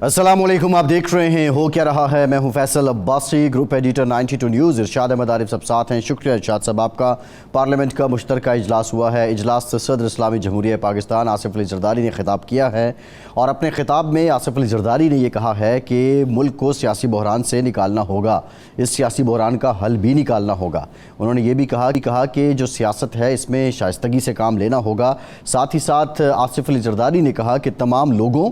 अस्सलामुअलैकुम, आप देख रहे हैं हो क्या रहा है। मैं हूं Faisal Abbasi, group editor 92 News. Irshad Ahmad Arif सब साथ हैं। शुक्रिया इरशाद साहब आपका। पार्लियामेंट का मुश्तरका इजलास हुआ है। इजलास से सदर इस्लामी जमहूरिया पाकिस्तान आसिफ अली जरदारी ने खिताब किया है और अपने खिताब में आसिफ अली जरदारी ने यह कहा है कि मुल्क को सियासी बहरान से निकालना होगा, इस सियासी बहरान का हल भी निकालना होगा। उन्होंने ये भी कहा कि जो सियासत है इसमें शाइस्तगी से काम लेना होगा। साथ ही साथ आसिफ अली जरदारी ने कहा कि तमाम लोगों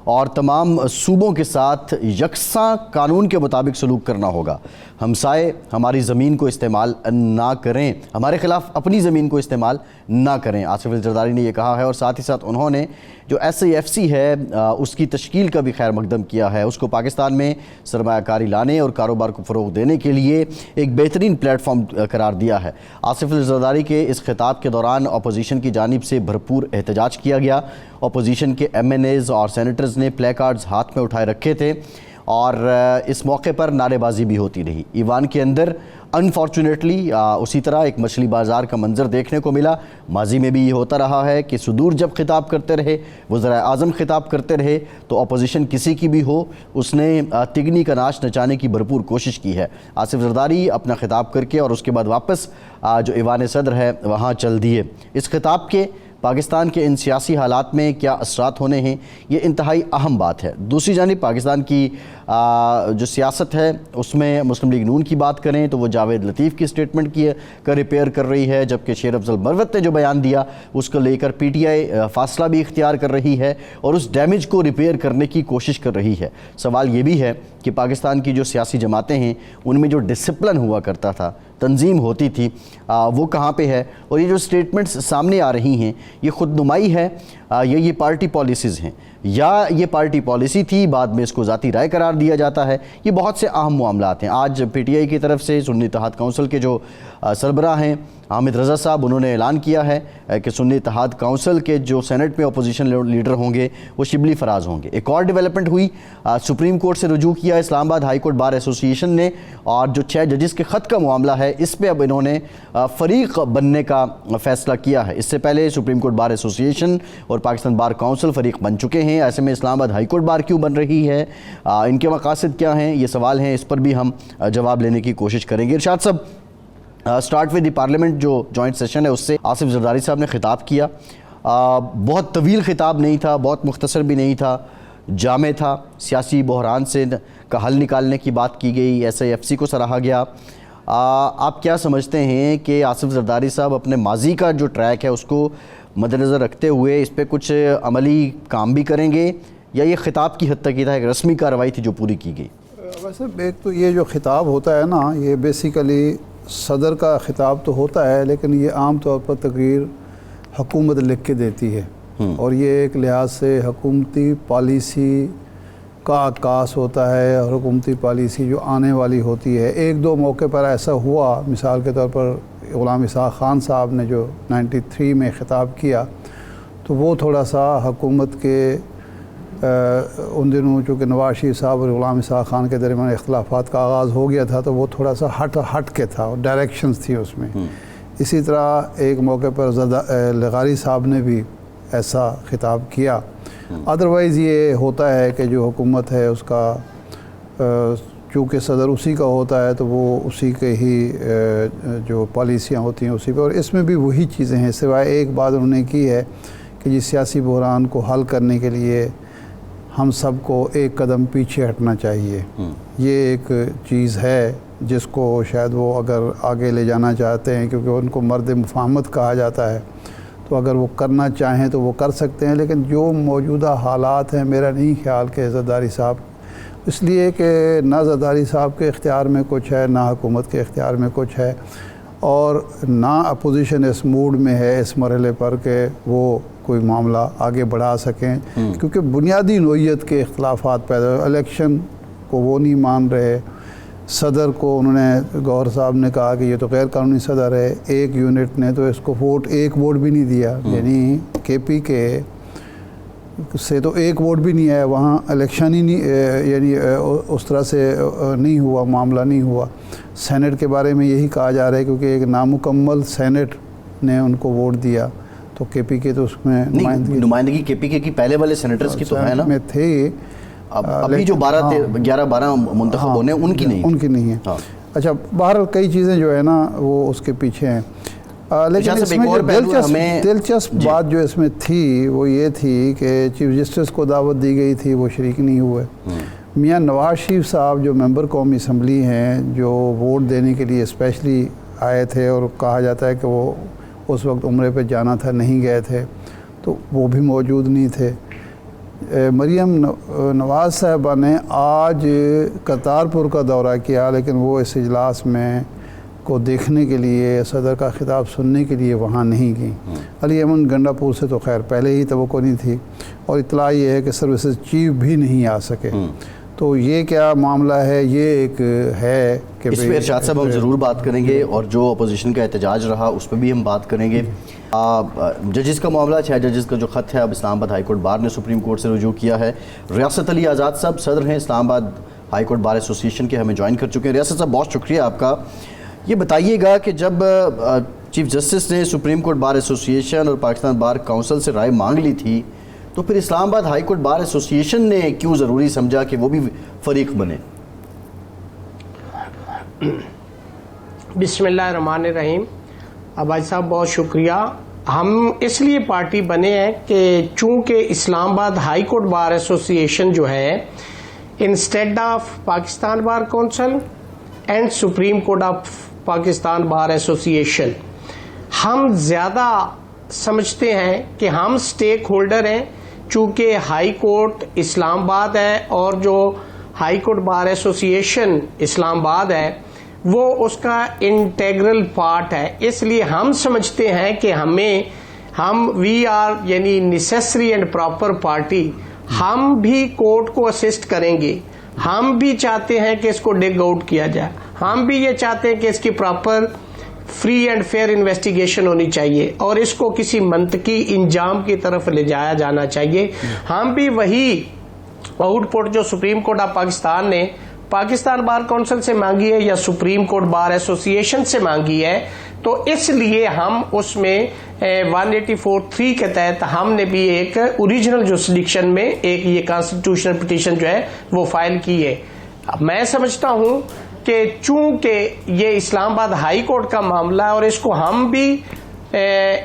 और तमाम सूबों के साथ यकसा कानून के मुताबिक सलूक करना होगा। हमसाए हमारी ज़मीन को इस्तेमाल ना करें, हमारे ख़िलाफ़ अपनी ज़मीन को इस्तेमाल ना करें, आसिफ अली जरदारी ने यह कहा है। और साथ ही साथ उन्होंने जो SAFC है उसकी तश्कील का भी खैर मकदम किया है। उसको पाकिस्तान में सरमायाकारी लाने और कारोबार को फ़रोग़ देने के लिए एक बेहतरीन प्लेटफॉर्म करार दिया है। आसिफ अली जरदारी के इस खिताब के दौरान अपोजिशन की जानिब से भरपूर एहतजाज किया गया। अपोजिशन के MNAs और सेनेटर्स ने प्ले कार्ड्स हाथ में उठाए रखे थे और इस मौके पर नारेबाजी भी होती रही। ईवान के अंदर अनफॉर्चुनेटली उसी तरह एक मछली बाज़ार का मंजर देखने को मिला। माजी में भी ये होता रहा है कि सुदूर जब खिताब करते रहे, वज़ीर-ए-आज़म खिताब करते रहे तो अपोजिशन किसी की भी हो, उसने तिगनी का नाच नचाने की भरपूर कोशिश की है। आसिफ जरदारी अपना खिताब करके और उसके बाद वापस जो ईवान सदर है वहाँ चल दिए। इस खिताब के पाकिस्तान के इन सियासी हालात में क्या असरात होने हैं, ये इंतहाई अहम बात है। दूसरी जानिब पाकिस्तान की जो सियासत है उसमें मुस्लिम लीग नून की बात करें तो वो जावेद लतीफ़ की स्टेटमेंट का रिपेयर कर रही है, जबकि शेर अफजल मरवत ने जो बयान दिया उसको लेकर PTI फासला भी इख्तियार कर रही है और उस डैमेज को रिपेयर करने की कोशिश कर रही है। सवाल ये भी है कि पाकिस्तान की जो सियासी जमातें हैं उनमें जो डिसिप्लिन हुआ करता था, तंजीम होती थी, वो कहाँ पे है। और ये जो स्टेटमेंट्स सामने आ रही हैं ये खुद नुमाई है या ये पार्टी पॉलिसीज़ हैं, या ये पार्टी पॉलिसी थी बाद में इसको ज़ाती राय करार दिया जाता है। ये बहुत से अहम मामलात हैं। आज PTI की तरफ से सुन्नी इत्तेहाद काउंसिल के जो सरबराह हैं हामिद रज़ा साहब, उन्होंने ऐलान किया है कि सुन्नी इत्तेहाद काउंसिल के जो सेनेट में अपोजिशन लीडर होंगे वो शिबली फराज होंगे। एक और डेवलपमेंट हुई, सुप्रीम कोर्ट से रुजू किया Islamabad high court bar association ने और जो 6 जजेस के ख़त का मामला है इस पर अब इन्होंने फ़रीक बनने का फ़ैसला किया है। इससे पहले सुप्रीम कोर्ट बार एसोसिएशन और पाकिस्तान बार काउंसिल फ़रीक बन चुके हैं। ऐसे में इस्लामाबाद हाई कोर्ट बार क्यों बन रही है, इनके मकासद क्या हैं, ये सवाल हैं, इस पर भी हम जवाब लेने की कोशिश करेंगे। इरशाद साहब, स्टार्ट विद द पार्लियामेंट जो जॉइंट सेशन है उससे आसिफ जरदारी साहब ने खिताब किया। बहुत तवील खिताब नहीं था, बहुत मुख्तसर भी नहीं था, जामे था। सियासी बहरान से का हल निकालने की बात की गई, SAFC को सराहा गया। आप क्या समझते हैं कि आसिफ जरदारी साहब अपने माजी का जो ट्रैक है उसको मद्देनज़र रखते हुए इस पर कुछ अमली काम भी करेंगे, या ये ख़िताब की हद तक ही था, एक रस्मी कार्रवाई थी जो पूरी की गई? वैसे एक तो ये जो ख़िताब होता है ना, ये बेसिकली सदर का ख़िताब तो होता है, लेकिन ये आम तौर पर तकरीर हुकूमत लिख के देती है और ये एक लिहाज से हुकूमती पॉलिसी का आकाश होता है और हुकूमती पॉलिसी जो आने वाली होती है। एक दो मौके पर ऐसा हुआ, मिसाल के तौर पर ग़ुलाम इसहाक़ खान साहब ने जो 93 में ख़िताब किया तो वो थोड़ा सा हुकूमत के उन दिनों चूँकि नवाज शरीफ साहब और ग़ुलाम इसहाक़ खान के दरमियान इख्तिलाफ़ात का आगाज़ हो गया था तो वो थोड़ा सा हट के था और डायरेक्शंस थी उसमें। इसी तरह एक मौके पर लगारी साहब ने भी ऐसा ख़िताब किया। अदरवाइज़ ये होता है कि जो हुकूमत है उसका चूँकि सदर उसी का होता है तो वो उसी के ही जो पॉलिसियाँ होती हैं उसी पर, और इसमें भी वही चीज़ें हैं। सिवाय एक बात उन्होंने की है कि जिस सियासी बहरान को हल करने के लिए हम सबको एक कदम पीछे हटना चाहिए। ये एक चीज़ है जिसको शायद वो अगर आगे ले जाना चाहते हैं, क्योंकि उनको मर्द मुफाहमत कहा जाता है, तो अगर वो करना चाहें तो वो कर सकते हैं। लेकिन जो मौजूदा हालात हैं, मेरा नहीं ख्याल कि जरदारी साहब, इसलिए कि ना जरदारी साहब के इख्तियार में कुछ है, ना हुकूमत के इख्तियार में कुछ है, और ना अपोजिशन इस मूड में है इस मरहले पर कि वो कोई मामला आगे बढ़ा सकें, क्योंकि बुनियादी नोयत के इख्तिलाफ़ात पैदा। इलेक्शन को वो नहीं मान रहे, सदर को उन्होंने, गौहर साहब ने कहा कि ये तो गैर कानूनी सदर है, एक यूनिट ने तो इसको एक वोट भी नहीं दिया, यानी KP के से तो एक वोट भी नहीं आया, वहाँ इलेक्शन ही नहीं, यानी उस तरह से नहीं हुआ, मामला नहीं हुआ। सेनेट के बारे में यही कहा जा रहा है क्योंकि एक नामुकम्मल सेनेट ने उनको वोट दिया, तो KP के तो उसमें नुमाइंदगी KP के की पहले वाले सेनेटर्स की तो है ना, में थे, अभी जो 11-12 मुंतखब होने उनकी नहीं, उनकी नहीं है। हाँ। अच्छा, बहरहाल कई चीज़ें जो है ना वो उसके पीछे हैं, लेकिन इसमें जो दिलचस्प बात जो इसमें थी वो ये थी कि चीफ जस्टिस को दावत दी गई थी, वो शरीक नहीं हुए। मियाँ नवाज शरीफ साहब जो मेंबर कौमी असम्बली हैं, जो वोट देने के लिए स्पेशली आए थे और कहा जाता है कि वो उस वक्त उम्रे पे जाना था, नहीं गए थे, तो वो भी मौजूद नहीं थे। मरीम नवाज़ साहबा ने आज करतारपुर का दौरा किया, लेकिन वो इस इजलास में को देखने के लिए, सदर का खिताब सुनने के लिए वहाँ नहीं गई। अली अमन गंडापुर से तो खैर पहले ही तवक्को नहीं थी, और इतला ये है कि सर्विसेज चीफ भी नहीं आ सके। तो ये क्या मामला है, ये एक है कि इस पर इरशाद साहब हम ज़रूर बात करेंगे, और जो अपोजिशन का एहतजाज रहा उस पर भी हम बात करेंगे। जजेस का मामला, 6 जजेस का जो ख़त है अब इस्लामाबाद हाई कोर्ट बार ने सुप्रीम कोर्ट से रुजू किया है। रियासत अली आज़ाद साहब सदर हैं Islamabad high court bar association के, हमें ज्वाइन कर चुके हैं। रियासत साहब बहुत शुक्रिया आपका। ये बताइएगा कि जब चीफ जस्टिस ने सुप्रीम कोर्ट बार एसोसिएशन और पाकिस्तान बार काउंसिल से राय मांग ली थी, तो फिर Islamabad high court bar association ने क्यों ज़रूरी समझा कि वो भी फरीक बने? बिस्मिल्लाहिर्रहमानिर्रहीम। भाई साहब बहुत शुक्रिया। हम इसलिए पार्टी बने हैं कि चूंकि Islamabad high court bar association जो है, instead of Pakistan bar council and supreme court of Pakistan bar association, हम ज़्यादा समझते हैं कि हम स्टेक होल्डर हैं। चूंकि हाई कोर्ट इस्लामाबाद है और जो high court bar association Islamabad है वो उसका इंटेग्रल पार्ट है, इसलिए हम समझते हैं कि हम वी आर यानी नेसेसरी एंड प्रॉपर पार्टी, हम भी कोर्ट को असिस्ट करेंगे। हम भी चाहते हैं कि इसको डिग आउट किया जाए, हम भी ये चाहते हैं कि इसकी proper free and fair investigation होनी चाहिए और इसको किसी मंतकी इंजाम की तरफ ले जाया जाना चाहिए। हम भी वही आउटपुट जो सुप्रीम कोर्ट ऑफ पाकिस्तान ने पाकिस्तान बार काउंसिल से मांगी है या सुप्रीम कोर्ट बार एसोसिएशन से मांगी है, तो इसलिए हम उसमें 184(3) के तहत हमने भी एक ओरिजिनल जुरिसडिक्शन में एक ये कॉन्स्टिट्यूशनल पिटीशन जो है वो फाइल की है। मैं समझता हूं कि चूंकि ये इस्लामाबाद हाई कोर्ट का मामला है और इसको हम भी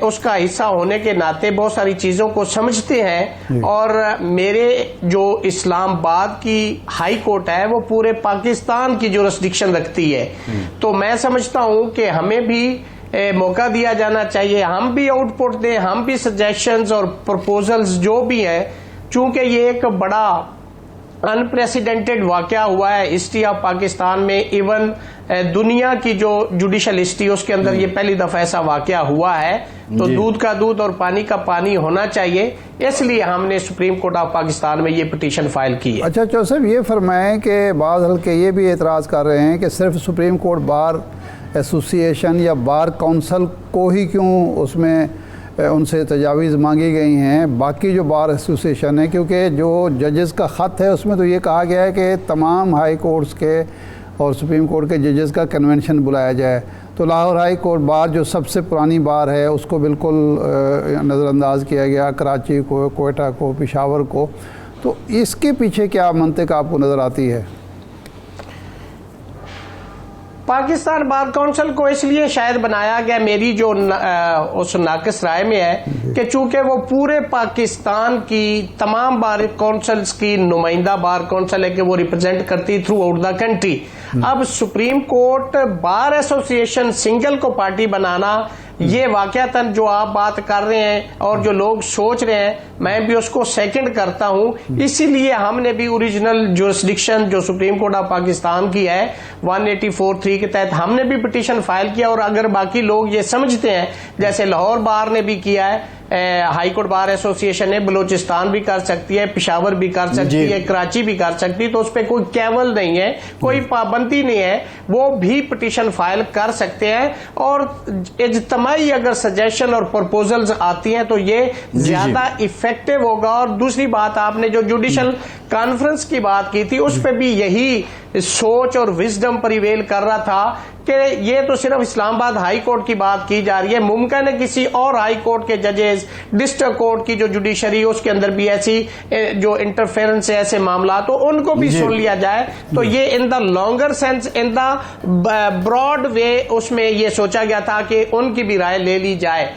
उसका हिस्सा होने के नाते बहुत सारी चीजों को समझते हैं, और मेरे जो इस्लामाबाद की हाई कोर्ट है वो पूरे पाकिस्तान की जुरिसडिक्शन रखती है, तो मैं समझता हूं कि हमें भी मौका दिया जाना चाहिए, हम भी आउटपुट दें, हम भी सजेशंस और प्रपोजल्स जो भी हैं। चूंकि ये एक बड़ा अनप्रेसिडेंटेड वाकया हुआ है हिस्ट्री ऑफ पाकिस्तान में, इवन दुनिया की जो जुडिशल हिस्ट्री उसके अंदर ये पहली दफा ऐसा वाकया हुआ है, तो दूध का दूध और पानी का पानी होना चाहिए, इसलिए हमने सुप्रीम कोर्ट ऑफ पाकिस्तान में ये पिटीशन फाइल की है। अच्छा चौसफ, ये फरमाएं कि बाज़ हल्के ये भी एतराज़ कर रहे हैं कि सिर्फ सुप्रीम कोर्ट बार एसोसिएशन या बार काउंसिल को ही क्यों उसमें उनसे तजावीज़ मांगी गई हैं, बाकी जो बार एसोसिएशन है, क्योंकि जो जजेस का ख़त है उसमें तो ये कहा गया है कि तमाम हाई कोर्ट्स के और सुप्रीम कोर्ट के जजेस का कन्वेंशन बुलाया जाए। तो लाहौर हाई कोर्ट बार जो सबसे पुरानी बार है उसको बिल्कुल नज़रअंदाज किया गया, कराची को, कोयटा को, पेशावर को, तो इसके पीछे क्या मंतिक आपको नज़र आती है? पाकिस्तान बार काउंसिल को इसलिए शायद बनाया गया, मेरी जो उस नाकिस राय में है कि चूंकि वो पूरे पाकिस्तान की तमाम बार काउंसिल्स की नुमाइंदा बार काउंसिल है कि वो रिप्रेजेंट करती थ्रू आउट द कंट्री। अब supreme court bar association single को पार्टी बनाना, ये वाकयातन जो आप बात कर रहे हैं और जो लोग सोच रहे हैं, मैं भी उसको सेकंड करता हूं। इसीलिए हमने भी ओरिजिनल जुरिसडिक्शन जो सुप्रीम कोर्ट ऑफ पाकिस्तान की है 184(3) के तहत हमने भी पिटीशन फाइल किया, और अगर बाकी लोग ये समझते हैं जैसे लाहौर बार ने भी किया है, हाई कोर्ट बार एसोसिएशन है, बलूचिस्तान भी कर सकती है, पेशावर भी कर सकती है, कराची भी कर सकती है, तो उस पर कोई कैवल नहीं है, कोई पाबंदी नहीं है, वो भी पिटीशन फाइल कर सकते हैं। और इज्तिमाई अगर सजेशन और प्रपोजल्स आती हैं तो ये ज्यादा इफेक्टिव होगा। और दूसरी बात, आपने जो जुडिशल कॉन्फ्रेंस की बात की थी उस पर भी यही सोच और विजडम प्रिवेल कर रहा था कि ये तो सिर्फ इस्लामाबाद हाई कोर्ट की बात की जा रही है, मुमकिन है किसी और हाई कोर्ट के जजेस, डिस्ट्रिक्ट कोर्ट की जो जुडिशरी उसके अंदर भी ऐसी जो इंटरफेरेंस है, ऐसे मामला तो उनको भी सुन लिया जाए। तो ये in the longer sense, in the broad way उसमें ये सोचा गया था कि उनकी भी राय ले ली जाए।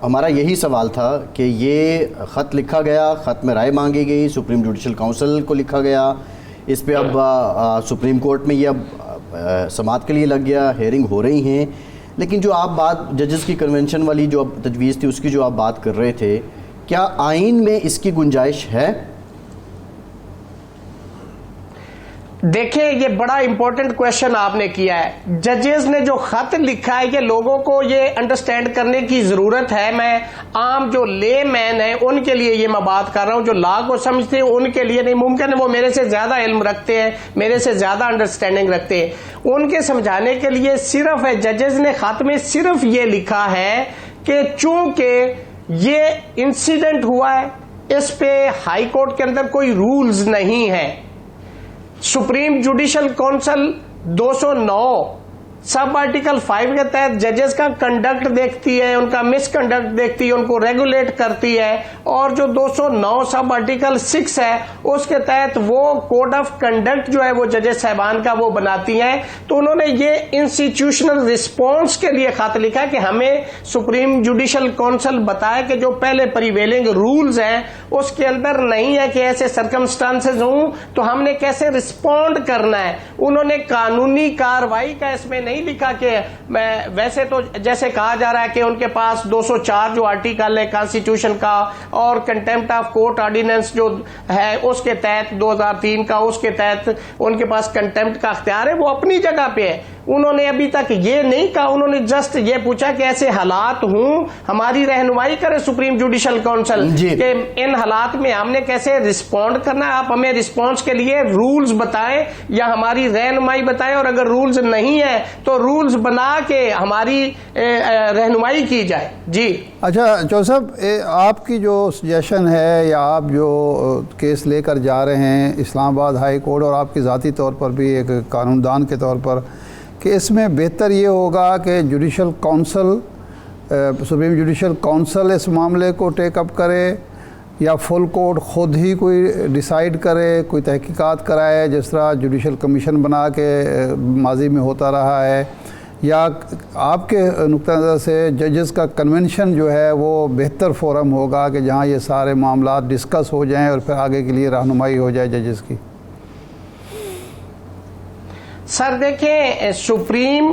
हमारा यही सवाल था कि ये ख़त लिखा गया, ख़त में राय मांगी गई, सुप्रीम जुडिशल काउंसिल को लिखा गया, इस पे अब सुप्रीम कोर्ट में ये अब समाअत के लिए लग गया, हेयरिंग हो रही हैं। लेकिन जो आप बात जजेस की कन्वेंशन वाली जो अब तजवीज़ थी उसकी जो आप बात कर रहे थे, क्या आइन में इसकी गुंजाइश है? देखिए, ये बड़ा इंपॉर्टेंट क्वेश्चन आपने किया है। जजेस ने जो खत लिखा है, ये लोगों को ये अंडरस्टैंड करने की जरूरत है। मैं आम जो ले मैन है उनके लिए ये मैं बात कर रहा हूं, जो लॉ को समझते हैं उनके लिए नहीं। मुमकिन है वो मेरे से ज्यादा इल्म रखते हैं, मेरे से ज्यादा अंडरस्टैंडिंग रखते हैं। उनके समझाने के लिए सिर्फ है, जजेस ने खत में सिर्फ ये लिखा है कि चूंकि ये इंसिडेंट हुआ है, इस पे हाई कोर्ट के अंदर कोई रूल्स नहीं है। Supreme judicial council 209 sub article 5 के तहत जजेस का कंडक्ट देखती है, उनका मिसकंडक्ट देखती है, उनको रेगुलेट करती है। और जो 209 सब आर्टिकल 6 है उसके तहत वो कोड ऑफ कंडक्ट जो है वो जजेस साहबान का वो बनाती हैं। तो उन्होंने ये इंस्टीट्यूशनल रिस्पॉन्स के लिए खत लिखा कि हमें सुप्रीम जुडिशल काउंसिल बताए कि जो पहले प्रिवेलिंग रूल्स हैं उसके अंदर नहीं है कि ऐसे सर्कमस्टांसेस हों तो हमने कैसे रिस्पॉन्ड करना है। उन्होंने कानूनी कार्रवाई का इसमें नहीं लिखा कि मैं, वैसे तो जैसे कहा जा रहा है कि उनके पास 204 जो आर्टिकल है कॉन्स्टिट्यूशन का और कंटेम्प्ट ऑफ कोर्ट ऑर्डिनेंस जो है उसके तहत 2003 का, उसके तहत उनके पास कंटेम्प्ट का अख्तियार है, वो अपनी जगह पे है। उन्होंने अभी तक ये नहीं कहा, उन्होंने जस्ट ये पूछा कि ऐसे हालात हूं, हमारी रहनुमाई करे सुप्रीम जुडिशल काउंसिल कि इन हालात में हमने कैसे रिस्पॉन्ड करना है, आप हमें रिस्पॉन्स के लिए रूल्स बताएं या हमारी रहनुमाई बताएं, और अगर रूल्स नहीं है तो रूल्स बना के हमारी रहनुमाई की जाए। जी अच्छा चौधरी साहब, आपकी जो सजेशन है या आप जो केस लेकर जा रहे हैं इस्लामाबाद हाई कोर्ट और आपकी ज़ाती तौर पर भी एक कानूनदान के तौर पर, कि इसमें बेहतर ये होगा कि judicial council, supreme judicial council इस मामले को टेकअप करे या फुल कोर्ट ख़ुद ही कोई डिसाइड करे, कोई तहकीकात कराए जिस तरह जुडिशल कमीशन बना के माजी में होता रहा है, या आपके नुक्ता नज़र से जजेस का कन्वेंशन जो है वो बेहतर फोरम होगा कि जहाँ ये सारे मामला डिस्कस हो जाएं और फिर आगे के लिए रहनुमाई हो जाए जजेस की? सर देखें, सुप्रीम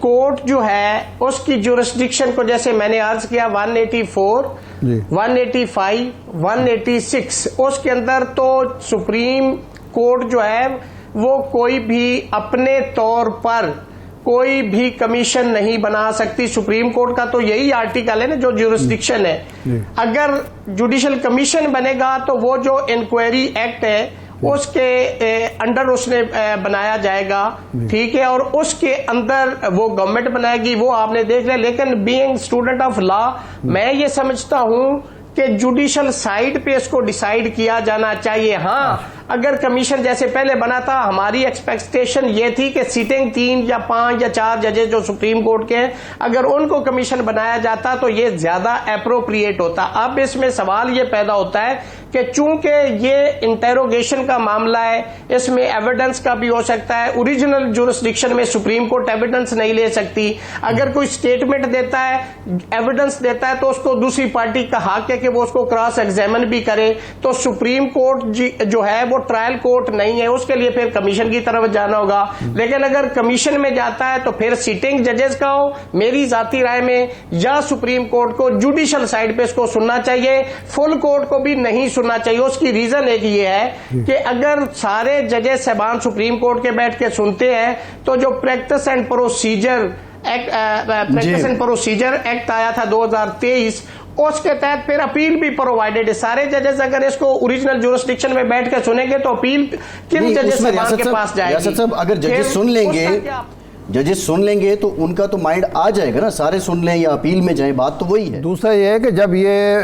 कोर्ट जो है उसकी जुरिस्डिक्शन को जैसे मैंने अर्ज किया 184, 185, 186 उसके अंदर तो सुप्रीम कोर्ट जो है वो कोई भी अपने तौर पर कोई भी कमीशन नहीं बना सकती। सुप्रीम कोर्ट का तो यही आर्टिकल है ना जो जुरिस्डिक्शन है। अगर जुडिशल कमीशन बनेगा तो वो जो इंक्वायरी एक्ट है उसके अंडर उसने बनाया जाएगा, ठीक है, और उसके अंदर वो गवर्नमेंट बनाएगी, वो आपने देख लिया। लेकिन बीइंग स्टूडेंट ऑफ लॉ मैं ये समझता हूं कि जुडिशल साइड पे इसको डिसाइड किया जाना चाहिए। हाँ, अगर कमीशन जैसे पहले बना था, हमारी एक्सपेक्टेशन ये थी कि सीटिंग 3 या 5 या 4 जजेस जो सुप्रीम कोर्ट के हैं, अगर उनको कमीशन बनाया जाता तो ये ज्यादा एप्रोप्रिएट होता। अब इसमें सवाल ये पैदा होता है कि चूंकि ये इंटेरोगेशन का मामला है, इसमें एविडेंस का भी हो सकता है, ओरिजिनल जुरिस्डिक्शन में सुप्रीम कोर्ट एविडेंस नहीं ले सकती। अगर कोई स्टेटमेंट देता है, एविडेंस देता है, तो उसको दूसरी पार्टी का हक है कि वो उसको क्रॉस एग्जामिन भी करे। तो सुप्रीम कोर्ट जो है वो ट्रायल कोर्ट नहीं है, उसके लिए फिर कमीशन की तरफ जाना होगा। लेकिन अगर कमीशन में जाता है तो फिर सीटिंग जजेस का हो, मेरी जाती राय में, या सुप्रीम कोर्ट को जुडिशल साइड पे इसको सुनना चाहिए, फुल कोर्ट को भी नहीं सुनना चाहिए। उसकी रीजन एक ये है कि अगर सारे जजेस साहबान सुप्रीम कोर्ट के बैठ के सुनते हैं तो जो प्रैक्टिस एंड प्रोसीजर एक्ट आया था 2023, उसके तहत फिर अपील भी प्रोवाइडेड है। सारे जजेस अगर इसको ओरिजिनल जुरिस्डिक्शन में बैठ के सुनेंगे तो अपील किन जजेस के पास जाएगी? अगर जजेस सुन लेंगे जजेस सुन लेंगे तो उनका तो माइंड आ जाएगा ना, सारे सुन लें या अपील में जाएं, बात तो वही है। दूसरा ये है कि जब ये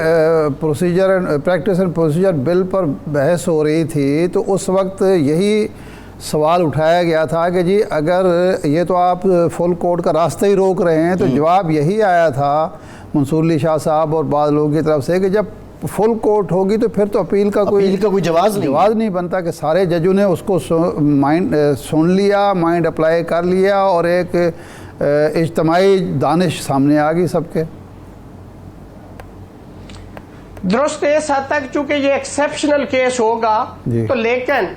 procedure practice and procedure bill पर बहस हो रही थी तो उस वक्त यही सवाल उठाया गया था कि जी अगर ये तो आप फुल कोर्ट का रास्ता ही रोक रहे हैं, तो जवाब यही आया था मंसूर अली शाह साहब और बाद लोगों की तरफ से कि जब फुल कोर्ट होगी तो फिर तो अपील का कोई जवाब नहीं बनता, कि सारे जजों ने उसको सुन लिया, माइंड अप्लाई कर लिया और एक इज्तिमाई दानिश सामने आ गई सबके। दुरुस्त इस हद तक चूंकि ये एक्सेप्शनल केस होगा तो, लेकिन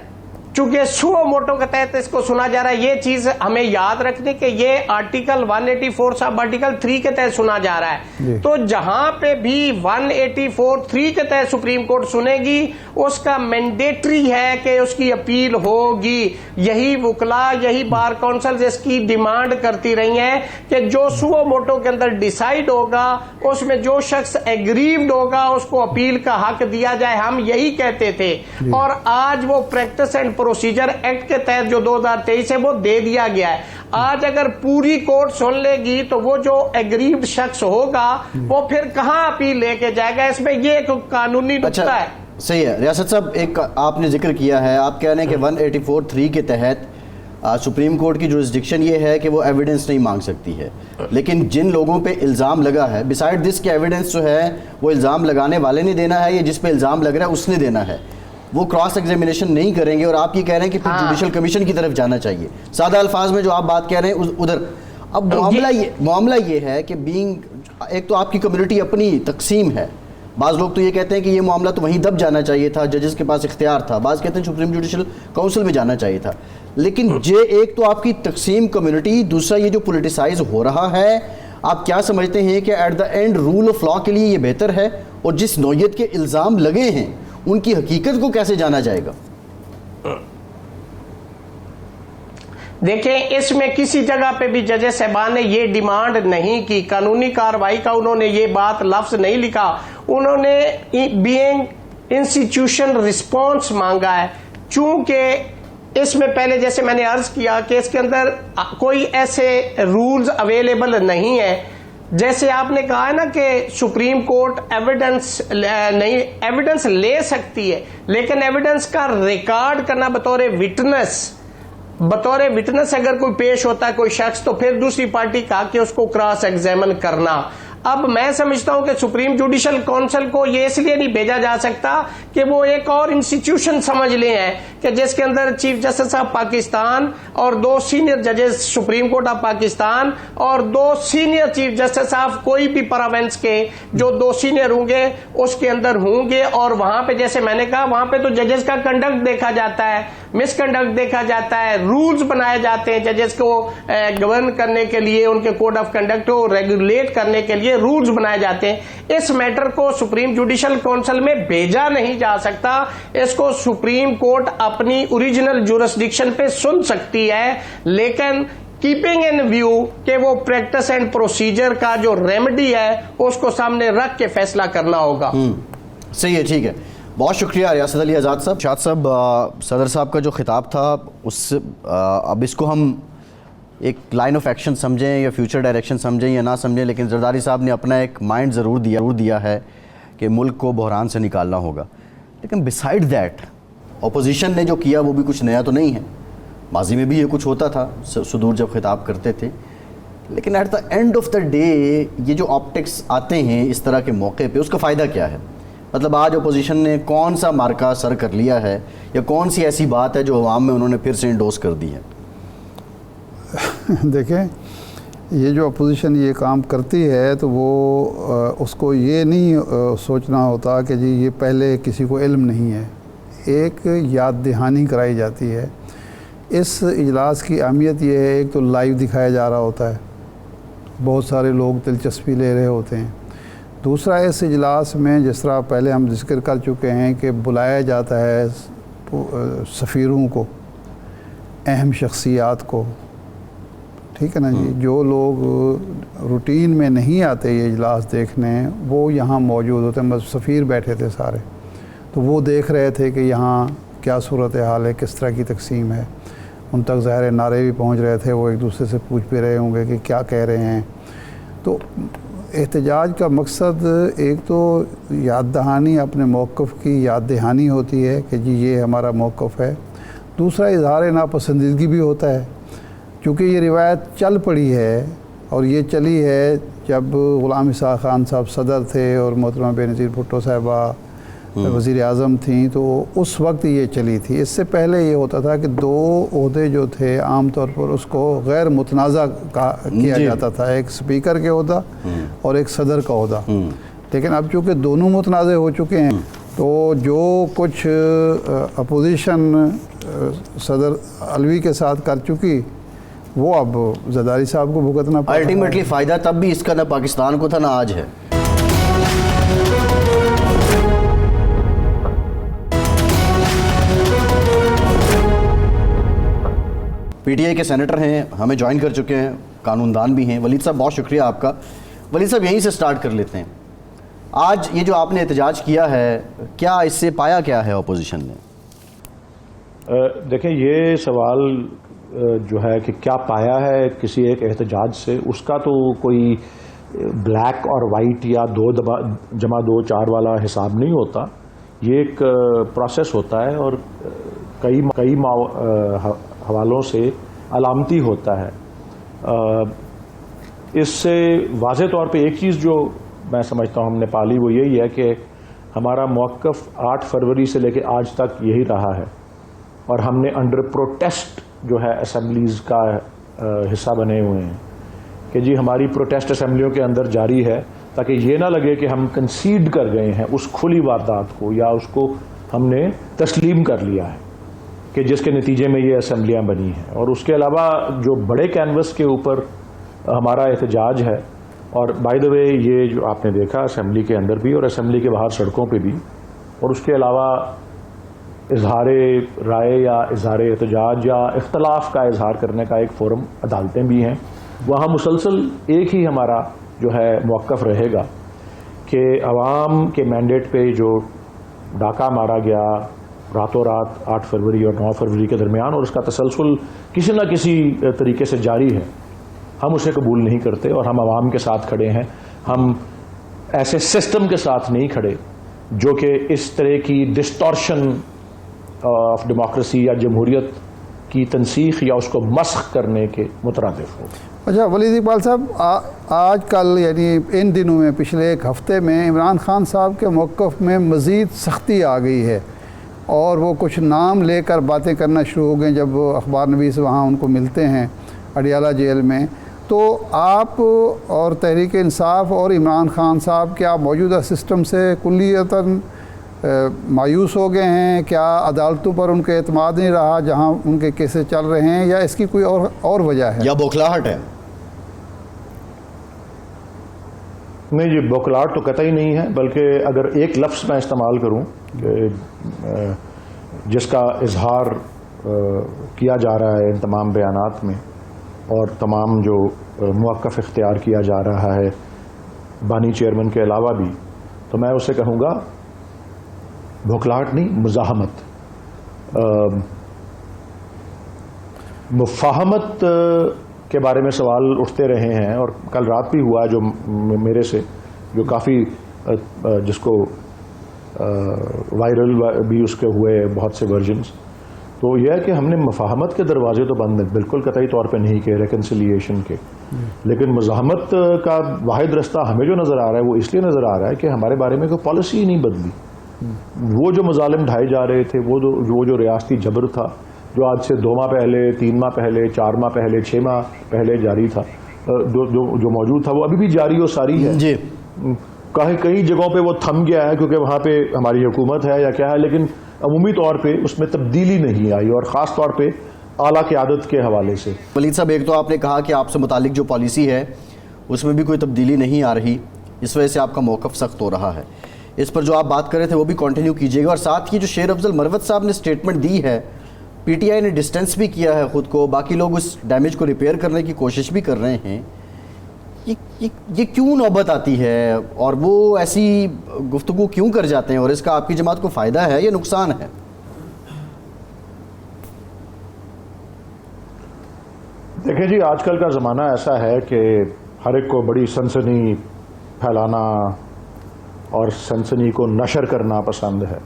चूंकि सुओ मोटो के तहत इसको सुना जा रहा है, ये चीज हमें याद रखनी कि ये आर्टिकल 184 सब आर्टिकल 3 के तहत सुना जा रहा है। तो जहां पे भी 184(3) के तहत सुप्रीम कोर्ट सुनेगी उसका मैंडेटरी है कि उसकी अपील होगी। यही वुकला, यही बार काउंसिल इसकी डिमांड करती रही है कि जो सुओ मोटो के अंदर डिसाइड होगा उसमें जो शख्स एग्रीव्ड होगा उसको अपील का हक दिया जाए। हम यही कहते थे और आज वो प्रैक्टिस एंड प्रोसीजर एक्ट के तहत जो 2023 है वो दे दिया गया है। आज अगर पूरी कोर्ट सुन लेगी तो वो जो एग्रीव्ड शख्स होगा वो फिर कहां अपील लेके जाएगा, इसमें ये एक कानूनी नुक्ता है। सही है रियासत साहब, एक आपने जिक्र किया है, आप कह रहे हैं कि 184(3) के तहत सुप्रीम कोर्ट की जुरिस्डिक्शन ये है कि वो एविडेंस नहीं मांग सकती है, लेकिन जिन लोगों पे इल्ज़ाम लगा है बिसाइड दिस के एविडेंस जो है वो इल्ज़ाम लगाने वाले ने देना है या जिस पे इल्ज़ाम लग रहा है उसने देना है, वो क्रॉस एग्जामिनेशन नहीं करेंगे और आप ये कह रहे हैं कि फिर जुडिशल कमीशन की तरफ जाना चाहिए। सादा अल्फाज में जो आप बात कह रहे हैं उधर अब मामला ये है कि बीइंग एक तो आपकी कम्युनिटी अपनी तकसीम है, बाज़ लोग तो ये कहते हैं कि ये मामला तो वहीं दब जाना चाहिए था, जजेस के पास इख्तियार था, बाज़ कहते हैं सुप्रीम जुडिशल काउंसिल में जाना चाहिए था, लेकिन ये एक तो आपकी तकसीम कम्युनिटी, दूसरा ये जो पोलिटिसाइज हो रहा है, आप क्या समझते हैं कि at the end rule of law के लिए ये बेहतर है और जिस नौयत के इल्ज़ाम लगे हैं उनकी हकीकत को कैसे जाना जाएगा? देखें, इसमें किसी जगह पे भी जजेस साहबान ने ये डिमांड नहीं की, कानूनी कार्रवाई का उन्होंने ये बात लफ्ज नहीं लिखा, उन्होंने बीइंग इंस्टीट्यूशन रिस्पॉन्स मांगा है। चूंकि इसमें पहले जैसे मैंने अर्ज किया कि इसके अंदर कोई ऐसे रूल्स अवेलेबल नहीं है, जैसे आपने कहा है ना कि सुप्रीम कोर्ट एविडेंस ले सकती है, लेकिन एविडेंस का रिकॉर्ड करना बतौर विटनेस अगर कोई पेश होता है कोई शख्स, तो फिर दूसरी पार्टी का कि उसको क्रॉस एग्जामिन करना। अब मैं समझता हूं कि सुप्रीम जुडिशल काउंसिल को ये इसलिए नहीं भेजा जा सकता कि वो एक और इंस्टीट्यूशन समझ ले हैं कि जिसके अंदर चीफ जस्टिस ऑफ पाकिस्तान और 2 सीनियर जजेस सुप्रीम कोर्ट ऑफ पाकिस्तान और 2 सीनियर चीफ जस्टिस ऑफ कोई भी प्रोविंस के जो 2 सीनियर होंगे उसके अंदर होंगे, और वहां पे जैसे मैंने कहा वहां पे तो जजेस का कंडक्ट देखा जाता है, मिसकंडक्ट देखा जाता है, रूल्स बनाए जाते हैं जजेस को गवर्न करने के लिए, उनके कोड ऑफ कंडक्ट को रेगुलेट करने के लिए रूल्स बनाए जाते हैं। इस मैटर को सुप्रीम जुडिशल काउंसिल में भेजा नहीं जा सकता, इसको सुप्रीम कोर्ट अपनी ओरिजिनल जुरिस्डिक्शन पे सुन सकती है, लेकिन कीपिंग इन व्यू कि वो प्रैक्टिस एंड प्रोसीजर का जो रेमेडी है उसको सामने रख के फैसला करना होगा। सही है, ठीक है, बहुत शुक्रिया रियासत अली आज़ाद साहब। शाद साहब, सदर साहब का जो खिताब था उससे अब इसको हम एक लाइन ऑफ एक्शन समझें या फ्यूचर डायरेक्शन समझें या ना समझें, लेकिन जरदारी साहब ने अपना एक माइंड ज़रूर दिया है कि मुल्क को बहरान से निकालना होगा। लेकिन बिसाइड दैट अपोजिशन ने जो किया वो भी कुछ नया तो नहीं है, माजी में भी ये कुछ होता था सुदूर जब खिताब करते थे, लेकिन at the end of the day ये जो ऑप्टिक्स आते हैं इस तरह के मौके पे उसका फ़ायदा क्या है? मतलब आज अपोजिशन ने कौन सा मार्का सर कर लिया है या कौन सी ऐसी बात है जो अवाम में उन्होंने फिर से इंडोर्स कर दी है? देखें, ये जो अपोजिशन ये काम करती है तो वो उसको ये नहीं सोचना होता कि जी ये पहले किसी को इल्म नहीं है, एक याद दहानी कराई जाती है। इस इजलास की अहमियत ये है, एक तो लाइव दिखाया जा रहा होता है, बहुत सारे लोग दिलचस्पी ले रहे होते हैं। दूसरा, इस इजलास में जिस तरह पहले हम जिक्र कर चुके हैं कि बुलाया जाता है सफ़ीरों को, अहम शख्सियात को, ठीक है ना जी, जो लोग रूटीन में नहीं आते ये इजलास देखने वो यहाँ मौजूद होते हैं। मतलब सफ़ीर बैठे थे सारे, तो वो देख रहे थे कि यहाँ क्या सूरत हाल है, किस तरह की तकसीम है। उन तक ज़ाहिर नारे भी पहुंच रहे थे, वो एक दूसरे से पूछ भी रहे होंगे कि क्या कह रहे हैं। तो एहतजाज का मकसद एक तो याद दहानी, अपने मौक़िफ़ की याद दहानी होती है कि जी ये हमारा मौक़िफ़ है। दूसरा इजहार नापसंदीदगी भी होता है, क्योंकि ये रिवायत चल पड़ी है और ये चली है जब ग़ुलाम इसाक़ खान साहब सदर थे और मोहतरमा बेनज़ीर भुट्टो साहिबा वज़ीर आज़म थी, तो उस वक्त ये चली थी। इससे पहले ये होता था कि 2 ओहदे जो थे आम तौर पर उसको गैर मुतनाज़ा किया जाता था, एक स्पीकर के ओहदा और एक सदर का ओहदा। लेकिन अब चूँकि दोनों मुतनाज़े हो चुके हैं, तो जो कुछ अपोजिशन सदर अलवी के साथ कर चुकी, वो अब ज़रदारी साहब को भुगतना पड़ा। अल्टीमेटली फ़ायदा तब भी इसका ना पाकिस्तान को था ना आज है। पीटीआई के सेनेटर हैं, हमें ज्वाइन कर चुके हैं, कानूनदान भी हैं। वलीद साहब बहुत शुक्रिया आपका। वलीद साहब यहीं से स्टार्ट कर लेते हैं। आज ये जो आपने एहतजाज किया है, क्या इससे पाया क्या है अपोजिशन ने? देखें, ये सवाल जो है कि क्या पाया है किसी एक एहतजाज से, उसका तो कोई ब्लैक और वाइट या 2+2=4 वाला हिसाब नहीं होता। ये एक प्रोसेस होता है और कई हवालों से अलामती होता है। इससे वाज़े तौर पे एक चीज़ जो मैं समझता हूँ हमने पाली, वो यही है कि हमारा मौक़िफ़ 8 फरवरी से लेकर आज तक यही रहा है और हमने अंडर प्रोटेस्ट जो है असम्बलीज़ का हिस्सा बने हुए हैं कि जी हमारी प्रोटेस्ट असम्बलियों के अंदर जारी है, ताकि ये ना लगे कि हम कंसीड कर गए हैं उस खुली वारदात को या उसको हमने तस्लीम कर लिया है कि जिसके नतीजे में ये असम्बलियाँ बनी हैं। और उसके अलावा जो बड़े कैनवस के ऊपर हमारा एहतजाज है, और बाय द वे ये जो आपने देखा असम्बली के अंदर भी और असम्बली के बाहर सड़कों पे भी, और उसके अलावा इजहार राय या इजहार एहतजाज या इख्तलाफ का इजहार करने का एक फ़ोरम अदालतें भी हैं, वहाँ मुसलसल एक ही हमारा जो है मौक़िफ़ रहेगा कि अवाम के मैंडेट पे जो डाका मारा गया रातों रात 8 फरवरी और 9 फरवरी के दरमियान, और उसका तसलसल किसी न किसी तरीके से जारी है, हम उसे कबूल नहीं करते और हम आवाम के साथ खड़े हैं। हम ऐसे सिस्टम के साथ नहीं खड़े जो कि इस तरह की डिस्टॉर्शन ऑफ डेमोक्रेसी या जमहूरियत की तनसीख या उसको मस्ख करने के मुतरादिफ हो। अच्छा वलीद इकबाल साहब, आज कल यानी इन दिनों में पिछले एक हफ़्ते में इमरान खान साहब के मौक़िफ़ में मज़ीद सख्ती आ गई है और वो कुछ नाम लेकर बातें करना शुरू हो गए जब अखबार नवीस वहाँ उनको मिलते हैं अडियाला जेल में। तो आप और तहरीक इंसाफ और इमरान खान साहब क्या मौजूदा सिस्टम से कुल्लियतन मायूस हो गए हैं? क्या अदालतों पर उनके एतमाद नहीं रहा जहाँ उनके केसेस चल रहे हैं, या इसकी कोई और वजह है या बौखलाहट है? नहीं जी, बौखलाहट तो कतई नहीं है, बल्कि अगर एक लफ्ज़ मैं इस्तेमाल करूं कि जिसका इजहार किया जा रहा है इन तमाम बयानात में और तमाम जो मौक़िफ़ इख्तियार किया जा रहा है बानी चेयरमैन के अलावा भी, तो मैं उसे कहूँगा बौखलाहट नहीं, मुज़ाहमत। मुफ़ाहमत के बारे में सवाल उठते रहे हैं और कल रात भी हुआ जो मेरे से, जो काफ़ी जिसको वायरल भी उसके हुए बहुत से वर्जन्स। तो यह है कि हमने मुफ़ाहमत के दरवाजे तो बंद बिल्कुल कतई तौर पे नहीं किए रिकन्सिलिएशन के, लेकिन मुज़ाहमत का वाहिद रास्ता हमें जो नज़र आ रहा है वो इसलिए नज़र आ रहा है कि हमारे बारे में कोई पॉलिसी ही नहीं बदली। वो जो मज़ालिम ढाए जा रहे थे, वो जो रियासती जबर था जो आज से 2 माह पहले, 3 माह पहले, 4 माह पहले, 6 माह पहले जारी था, जो मौजूद था वो अभी भी जारी और सारी है जी। कई जगहों पे वो थम गया है क्योंकि वहाँ पे हमारी हुकूमत है या क्या है, लेकिन अमूमी तौर पे उसमें तब्दीली नहीं आई और ख़ास तौर पे आला क़यादत के हवाले से। वलीद साहब, एक तो आपने कहा कि आपसे मुतालिक जो पॉलिसी है उसमें भी कोई तब्दीली नहीं आ रही, इस वजह से आपका मौक़िफ़ सख्त हो रहा है। इस पर जो आप बात कर रहे थे वो भी कंटिन्यू कीजिएगा। और साथ ही जो शेर अफजल मरवत साहब ने स्टेटमेंट दी है, पीटीआई ने डिस्टेंस भी किया है ख़ुद को, बाकी लोग उस डैमेज को रिपेयर करने की कोशिश भी कर रहे हैं, ये क्यों नौबत आती है और वो ऐसी गुफ्तगू क्यों कर जाते हैं, और इसका आपकी जमात को फ़ायदा है या नुकसान है? देखें जी, आजकल का ज़माना ऐसा है कि हर एक को बड़ी सनसनी फैलाना और सनसनी को नशर करना पसंद है।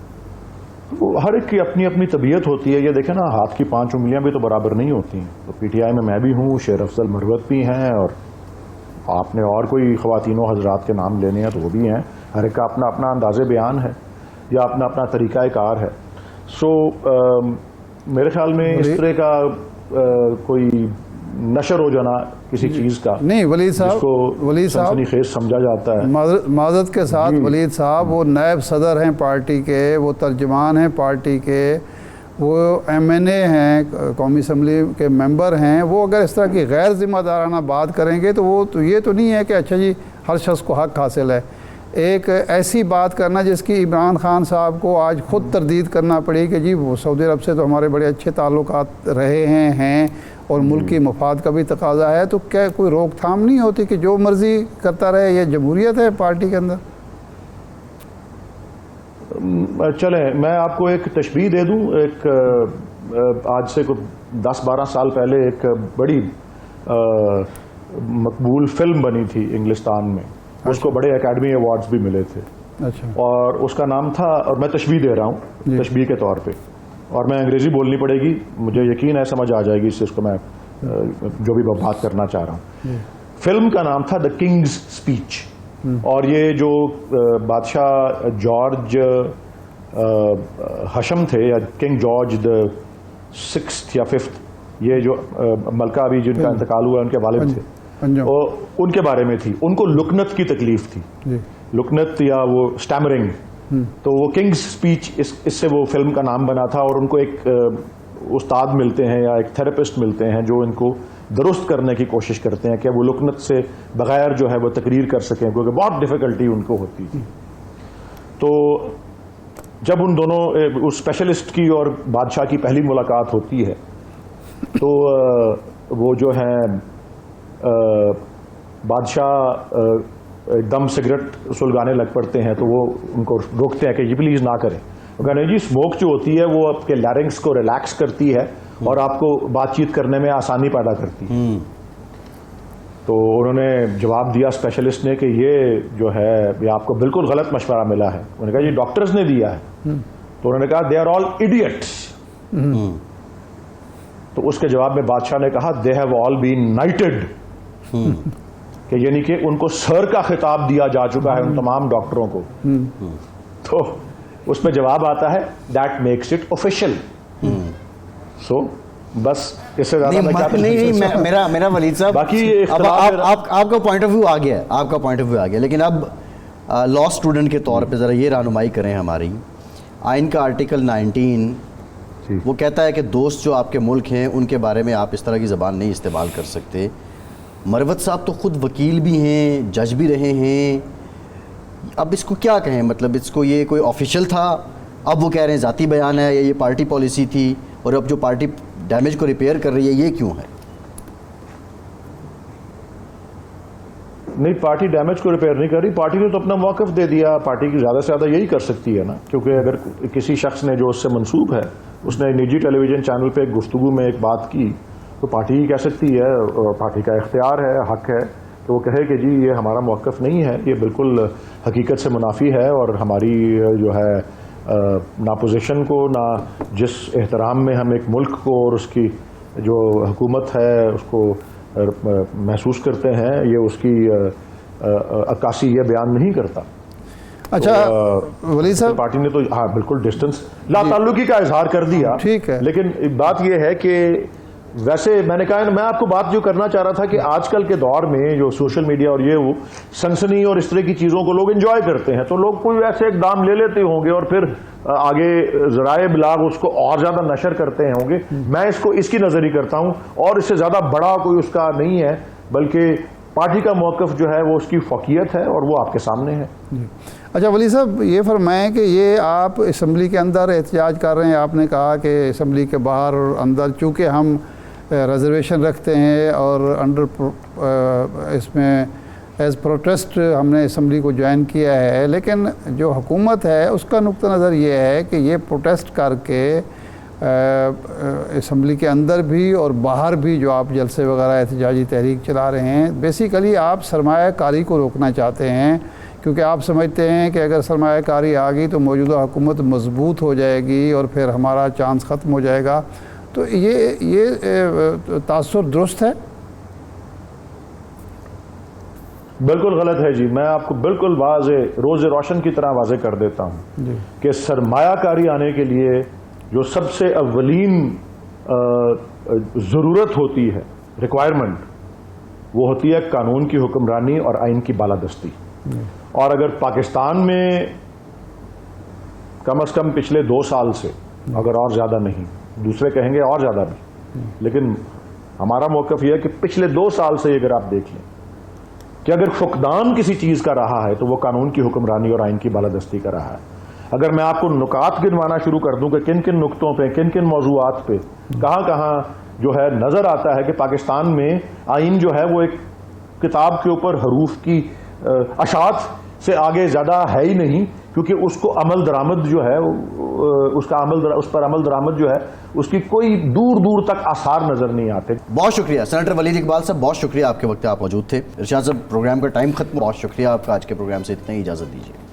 वो हर एक की अपनी अपनी तबीयत होती है। ये देखें ना, हाथ की 5 उंगलियां भी तो बराबर नहीं होती हैं। तो पीटीआई में मैं भी हूँ, शेर अफजल मरवत भी हैं, और आपने और कोई ख़वातीनों हजरात के नाम लेने हैं तो वो भी हैं। हर एक का अपना अपना अंदाज़े बयान है या अपना अपना तरीक़ाकार है। सो मेरे ख्याल में इस तरह का कोई नशर हो जाना किसी चीज़ का नहीं, वलीद साहब सनसनीखेज समझा जाता है। माज़रत के साथ वलीद साहब वो नायब सदर हैं पार्टी के, वो तर्जमान हैं पार्टी के, वो MNA हैं, कौमी असम्बली के मेंबर हैं। वो अगर इस तरह की गैर ज़िम्मेदाराना बात करेंगे तो वो तो ये तो नहीं है कि अच्छा जी हर शख्स को हक़ हासिल है। एक ऐसी बात करना जिसकी इमरान खान साहब को आज ख़ुद तरदीद करना पड़ी कि जी वो सऊदी अरब से तो हमारे बड़े अच्छे ताल्लुकात रहे हैं और मुल्क की मफाद का भी तकाजा है, तो क्या कोई रोकथाम नहीं होती कि जो मर्ज़ी करता रहे? ये जमहूरियत है पार्टी के अंदर। चलें, मैं आपको एक तशबीह दे दूं। एक आज से कुछ 10-12 साल पहले एक बड़ी मकबूल फिल्म बनी थी इंग्लिस्तान में। उसको बड़े एकेडमी अवार्ड्स भी मिले थे। अच्छा। और उसका नाम था, और मैं तशबीह दे रहा हूँ तशबीह के तौर पे, और मैं अंग्रेज़ी बोलनी पड़ेगी, मुझे यकीन है समझ आ जाएगी इससे, इसको मैं जो भी बात करना चाह रहा हूँ। फिल्म का नाम था द किंग्स स्पीच, और ये जो बादशाह जॉर्ज हशम थे, या किंग जॉर्ज द 6th या 5th, ये जो मलका अभी जिनका इंतकाल हुआ उनके वालिद थे, और उनके बारे में थी। उनको लुकनत की तकलीफ थी, लुकनत या वो स्टैमरिंग। तो वो किंग्स स्पीच इससे वो फिल्म का नाम बना था। और उनको एक उस्ताद मिलते हैं या एक थेरेपिस्ट मिलते हैं जो इनको दुरुस्त करने की कोशिश करते हैं कि वो लुकनत से बगैर जो है वो तकरीर कर सकें, क्योंकि बहुत डिफ़िकल्टी उनको होती थी। तो जब उन दोनों उस स्पेशलिस्ट की और बादशाह की पहली मुलाकात होती है, तो वो जो है बादशाह एकदम सिगरेट सुलगाने लग पड़ते हैं। तो वो उनको रोकते हैं कि ये प्लीज़ ना करें। वो कहते हैं जी स्मोक जो होती है वो आपके लैरिंग्स को रिलैक्स करती है और आपको बातचीत करने में आसानी पैदा करती है। तो उन्होंने जवाब दिया स्पेशलिस्ट ने कि ये जो है ये आपको बिल्कुल गलत मशवरा मिला है। उन्होंने कहा ये डॉक्टर्स ने दिया है। तो उन्होंने कहा दे आर ऑल इडियट्स। तो उसके जवाब में बादशाह ने कहा they have all been knighted, कि यानी कि उनको सर का खिताब दिया जा चुका है उन तमाम डॉक्टरों को। तो उसमें जवाब आता है दैट मेक्स इट ऑफिशियल। सो बस इससे ज्यादा नहीं, मेरा वलीद साहब, बाकी आपका पॉइंट ऑफ व्यू आ गया, आपका पॉइंट ऑफ व्यू आ गया। लेकिन अब लॉ स्टूडेंट के तौर पे ज़रा ये रहनुमाई करें हमारी। आइन का आर्टिकल 19 वो कहता है कि दोस्त जो आपके मुल्क हैं उनके बारे में आप इस तरह की ज़बान नहीं इस्तेमाल कर सकते। मरवत साहब तो ख़ुद वकील भी हैं, जज भी रहे हैं। अब इसको क्या कहें, मतलब इसको ये कोई ऑफिशियल था, अब वो कह रहे हैं ज़ाती बयान है, या ये पार्टी पॉलिसी थी, और अब जो पार्टी डैमेज को रिपेयर कर रही है ये क्यों है? नहीं, पार्टी डैमेज को रिपेयर नहीं कर रही। पार्टी ने तो अपना मौक़िफ़ दे दिया। पार्टी की ज़्यादा से ज़्यादा यही कर सकती है ना, क्योंकि अगर किसी शख्स ने जो उससे मंसूब है उसने निजी टेलीविज़न चैनल पे एक गुफ्तगू में एक बात की, तो पार्टी ही कह सकती है, और पार्टी का इख्तियार है, हक़ है कि वो कहे कि जी ये हमारा मौक़िफ़ नहीं है, ये बिल्कुल हकीकत से मुनाफी है, और हमारी जो है ना पोजीशन को, ना जिस एहतराम में हम एक मुल्क को और उसकी जो हुकूमत है उसको महसूस करते हैं, ये उसकी अक्कासी ये बयान नहीं करता। अच्छा तो, वली साहब, पार्टी ने तो हाँ बिल्कुल डिस्टेंस लाताल्लुकी का इजहार कर दिया, ठीक है। लेकिन बात यह है कि वैसे मैंने कहा, मैं आपको बात जो करना चाह रहा था कि आजकल के दौर में जो सोशल मीडिया और ये वो सनसनी और इस तरह की चीज़ों को लोग एंजॉय करते हैं, तो लोग कोई ऐसे इकदाम ले लेते होंगे और फिर आगे ज़राए बिलाग उसको और ज़्यादा नशर करते होंगे। मैं इसको इसकी नज़री करता हूँ, और इससे ज़्यादा बड़ा कोई उसका नहीं है, बल्कि पार्टी का मौक़िफ़ जो है वो उसकी फ़ौक़ियत है और वो आपके सामने है। अच्छा वली साहब, ये फरमाएं कि ये आप असम्बली के अंदर एहतजाज कर रहे हैं, आपने कहा कि असम्बली के बाहर और अंदर चूँकि हम रिजर्वेशन रखते हैं और अंडर इसमें एज़ प्रोटेस्ट हमने असम्बली को ज्वाइन किया है, लेकिन जो हुकूमत है उसका नुक्ता नज़र ये है कि ये प्रोटेस्ट करके असम्बली के अंदर भी और बाहर भी जो आप जलसे वगैरह एहतजाजी तहरीक चला रहे हैं, बेसिकली आप सरमायाकारी को रोकना चाहते हैं, क्योंकि आप समझते हैं कि अगर सरमायाकारी आ गई तो मौजूदा हुकूमत मजबूत हो जाएगी और फिर हमारा चांस ख़त्म हो जाएगा। तो ये तासुर दुरुस्त है? बिल्कुल गलत है जी। मैं आपको बिल्कुल वाज़े रोज़ रोशन की तरह वाज़े कर देता हूँ कि सरमायाकारी आने के लिए जो सबसे अव्वलीन ज़रूरत होती है, रिक्वायरमेंट, वो होती है कानून की हुक्मरानी और आइन की बालादस्ती। और अगर पाकिस्तान में कम से कम पिछले 2 साल से, अगर और ज़्यादा नहीं, दूसरे कहेंगे और ज़्यादा भी, लेकिन हमारा मौक़िफ़ यह है कि पिछले 2 साल से अगर आप देख लें कि अगर फुकदान किसी चीज़ का रहा है तो वो कानून की हुक्मरानी और आइन की बालादस्ती का रहा है। अगर मैं आपको नुकात गिनवाना शुरू कर दूं कि किन किन नुक्तों पे, किन किन मौजूआत पे कहाँ कहाँ जो है नज़र आता है कि पाकिस्तान में आइन जो है वो एक किताब के ऊपर हरूफ की अशात से आगे ज़्यादा है ही नहीं, क्योंकि उसको अमल दरामद जो है उस पर अमल दरामद जो है उसकी कोई दूर दूर तक आसार नज़र नहीं आते। बहुत शुक्रिया सेनेटर वलीद इकबाल साहब, बहुत शुक्रिया, आपके वक्त आप मौजूद थे। इरशाद साहब, प्रोग्राम का टाइम खत्म, बहुत शुक्रिया आपका। आज के प्रोग्राम से इतना ही, इजाज़त दीजिए।